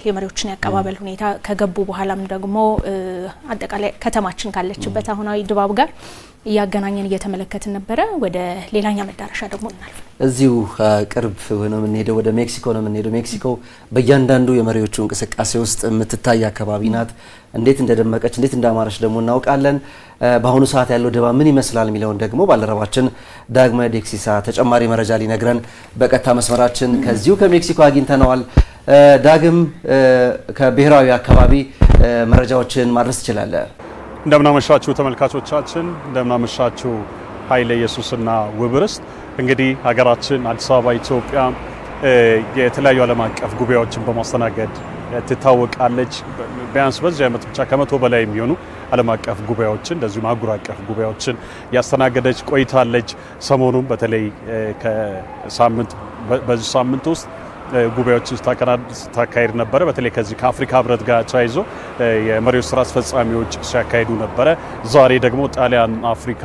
የመሪዎችን ያቀባበል ሁኔታ ከገቡ በኋላም ደግሞ አጠቃላይ ከተማችን ካለችበት አሁናዊ ድባብ ጋር ያገናኘን እየተመለከትን ነበር። ወደ ሌላኛ መዳረሻ ደግሞ እናልፍ። እዚሁ ቅርብ ነው የምንሄደው፣ ወደ ሜክሲኮ ነው የምንሄደው። ሜክሲኮ በእያንዳንዱ የመሪዎቹ እንቅስቃሴ ውስጥ የምትታይ አካባቢ ናት። እንዴት እንደደመቀች እንዴት እንዳማረች ደግሞ እናውቃለን። በአሁኑ ሰዓት ያለው ድባብ ምን ይመስላል የሚለውን ደግሞ ባልደረባችን ዳግመ ዴክሲሳ ተጨማሪ መረጃ ሊነግረን በቀጥታ መስመራችን ከዚሁ ከሜክሲኮ አግኝተነዋል። ዳግም ከብሔራዊ አካባቢ መረጃዎችን ማድረስ ትችላለህ? እንደምናመሻችሁ ተመልካቾቻችን፣ እንደምናመሻችሁ ኃይለ ኢየሱስና ውብርስት። እንግዲህ ሀገራችን አዲስ አበባ ኢትዮጵያ የተለያዩ ዓለም አቀፍ ጉባኤዎችን በማስተናገድ ትታወቃለች። ቢያንስ በዚህ ዓመት ብቻ ከመቶ በላይ የሚሆኑ ዓለም አቀፍ ጉባኤዎችን እንደዚሁም አህጉር አቀፍ ጉባኤዎችን ያስተናገደች ቆይታለች። ሰሞኑን በተለይ በዚህ ሳምንት ውስጥ ጉባኤዎችን ስታካሄድ ነበረ። በተለይ ከዚህ ከአፍሪካ ህብረት ጋር ተያይዞ የመሪዎች ስራ አስፈጻሚዎች ሲያካሂዱ ነበረ። ዛሬ ደግሞ ጣሊያን አፍሪካ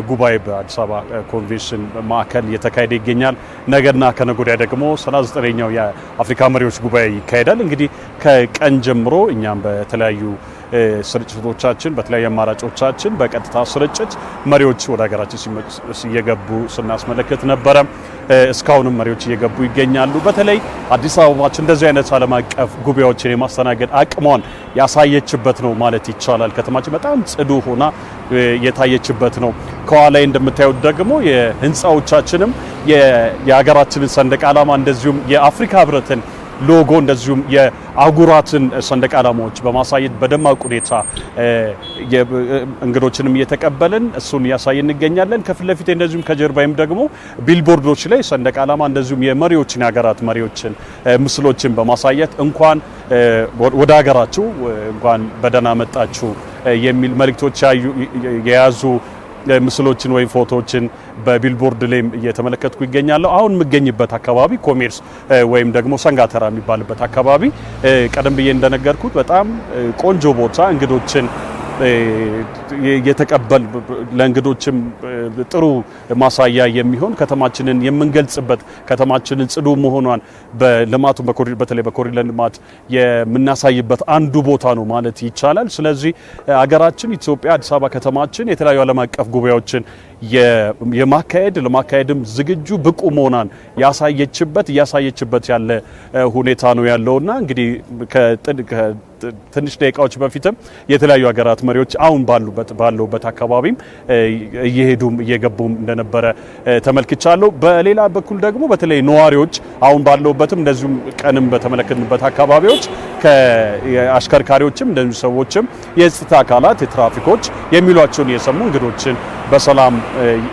ጉባኤ በአዲስ አበባ ኮንቬንሽን ማዕከል እየተካሄደ ይገኛል። ነገና ከነገ ወዲያ ደግሞ 39ኛው የአፍሪካ መሪዎች ጉባኤ ይካሄዳል። እንግዲህ ከቀን ጀምሮ እኛም በተለያዩ ስርጭቶቻችን በተለያዩ አማራጮቻችን በቀጥታ ስርጭት መሪዎች ወደ ሀገራችን እየገቡ ስናስመለክት ነበረ። እስካሁንም መሪዎች እየገቡ ይገኛሉ። በተለይ አዲስ አበባችን እንደዚህ አይነት ዓለም አቀፍ ጉባኤዎችን የማስተናገድ አቅሟን ያሳየችበት ነው ማለት ይቻላል። ከተማችን በጣም ጽዱ ሆና የታየችበት ነው። ከኋላ እንደምታዩት ደግሞ የህንፃዎቻችንም የሀገራችንን ሰንደቅ ዓላማ እንደዚሁም የአፍሪካ ህብረትን ሎጎ እንደዚሁም የአህጉራትን ሰንደቅ ዓላማዎች በማሳየት በደማቅ ሁኔታ እንግዶችንም እየተቀበልን እሱን እያሳየን እንገኛለን። ከፊት ለፊት እንደዚሁም ከጀርባይም ደግሞ ቢልቦርዶች ላይ ሰንደቅ ዓላማ እንደዚሁም የመሪዎችን የሀገራት መሪዎችን ምስሎችን በማሳየት እንኳን ወደ ሀገራችሁ እንኳን በደህና መጣችሁ የሚል መልእክቶች የያዙ ምስሎችን ወይም ፎቶዎችን በቢልቦርድ ላይ እየተመለከትኩ ይገኛለሁ። አሁን የምገኝበት አካባቢ ኮሜርስ ወይም ደግሞ ሰንጋተራ የሚባልበት አካባቢ ቀደም ብዬ እንደነገርኩት በጣም ቆንጆ ቦታ እንግዶችን የተቀበል ለእንግዶችም ጥሩ ማሳያ የሚሆን ከተማችንን የምንገልጽበት ከተማችንን ጽዱ መሆኗን በልማቱ በተለይ በኮሪደር ልማት የምናሳይበት አንዱ ቦታ ነው ማለት ይቻላል። ስለዚህ ሀገራችን ኢትዮጵያ አዲስ አበባ ከተማችን የተለያዩ ዓለም አቀፍ ጉባኤዎችን ለማካሄድም ዝግጁ ብቁ መሆኗን እያሳየችበት ያለ ሁኔታ ነው ያለውና እንግዲህ ትንሽ ደቂቃዎች በፊትም የተለያዩ ሀገራት መሪዎች አሁን ባሉበት አካባቢም እየሄዱም እየገቡም እንደነበረ ተመልክቻለሁ። በሌላ በኩል ደግሞ በተለይ ነዋሪዎች አሁን ባለውበትም እንደዚሁም ቀንም በተመለከትንበት አካባቢዎች ከአሽከርካሪዎችም እንደዚሁ ሰዎችም የጸጥታ አካላት የትራፊኮች የሚሏቸውን የሰሙ እንግዶችን በሰላም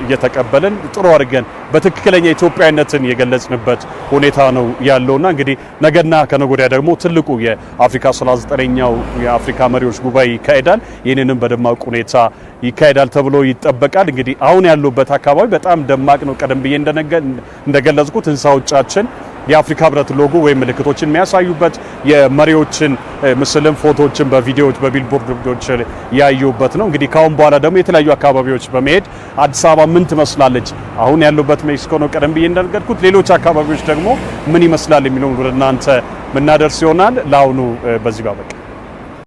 እየተቀበልን ጥሩ አድርገን በትክክለኛ ኢትዮጵያዊነትን የገለጽንበት ሁኔታ ነው ያለውና እንግዲህ ነገና ከነገ ወዲያ ደግሞ ትልቁ የአፍሪካ 39ኛው የአፍሪካ መሪዎች ጉባኤ ይካሄዳል። ይህንንም በደማቅ ሁኔታ ይካሄዳል ተብሎ ይጠበቃል። እንግዲህ አሁን ያለበት አካባቢ በጣም ደማቅ ነው። ቀደም ብዬ እንደገለጽኩት ህንፃዎቻችን የአፍሪካ ህብረት ሎጎ ወይም ምልክቶችን የሚያሳዩበት የመሪዎችን ምስልም ፎቶዎችን በቪዲዮዎች በቢልቦርዶች ያዩበት ነው። እንግዲህ ካሁን በኋላ ደግሞ የተለያዩ አካባቢዎች በመሄድ አዲስ አበባ ምን ትመስላለች፣ አሁን ያሉበት ሜክሲኮ ነው ቀደም ብዬ እንደነገርኩት፣ ሌሎች አካባቢዎች ደግሞ ምን ይመስላል የሚለውን ወደ እናንተ ምናደርስ ይሆናል። ለአሁኑ በዚህ ባበቃ